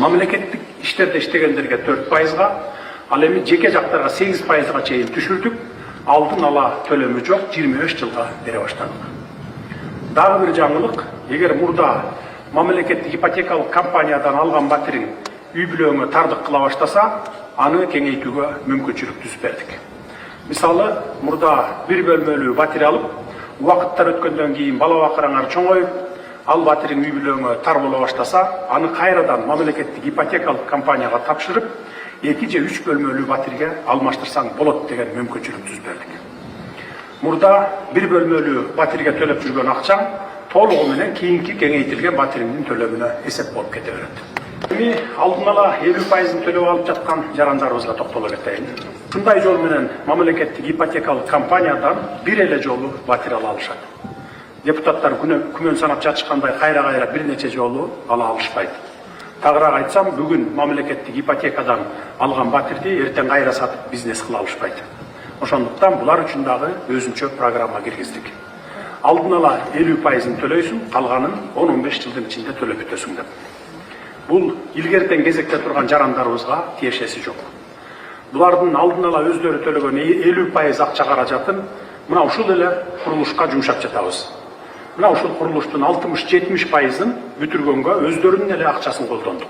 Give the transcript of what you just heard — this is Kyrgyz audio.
Мамлекеттик иштерде иштегендерге 4%, ал эми жеке жактарга 8%га чейин түшүрдүк. Алдын ала төлөмү жок 25 жылга бере баштадык. Дагы бир жаңылык, эгер мурда мамлекеттик ипотекалык компаниядан алган батириң үй бүлөңө тардык кыла баштаса, аны кеңейтүүгө мүмкүнчүлүк түзүп бердик. Мисалы, мурда бир бөлмөлүү батир алып, убакыттар өткөндөн кийин бала бакыраңар чоңоюп, ал батириң үй бүлөңө тар боло баштаса, аны кайрадан мамлекеттик ипотекалык компанияга тапшырып, 2 же 3 бөлмөлүү батирге алмаштырсаң болот деген мүмкүнчүлүк түзүп бердик. Мурда бир бөлмөлүү батирге төлөп жүргөн акчаң толугу менен кийинки кеңейтилген батириңдин төлөмүнө эсеп болуп кете берет. Эми алдын ала 50%ын төлөп алып жаткан жарандарыбызга токтоло кетейин. Ушундай жол менен мамлекеттик ипотекалык компаниядан бир эле жолу батир ала алышат. Депутаттар күмөн санап жатышкандай кайра бир нече жолу ала алышпайт. Тагыраак айтсам, бүгүн мамлекеттик ипотекадан алган батирди эртең кайра сатып бизнес кыла алышпайт. Ошондуктан булар үчүн дагы өзүнчө программа киргиздик. Алдын ала 50%ын төлөйсүң, калганын 10-15 жылдын ичинде төлөп бүтөсүң деп. Бул илгертен кезекте турган жарандарыбызга тиешеси жок. Булардын алдын ала өздөрү төлөгөн 50% акча каражатын мына ушул эле курулушка жумшап жатабыз. Мына ушул курулуштун 60-70%ын бүтүргөнгө өздөрүнүн эле акчасын колдондук.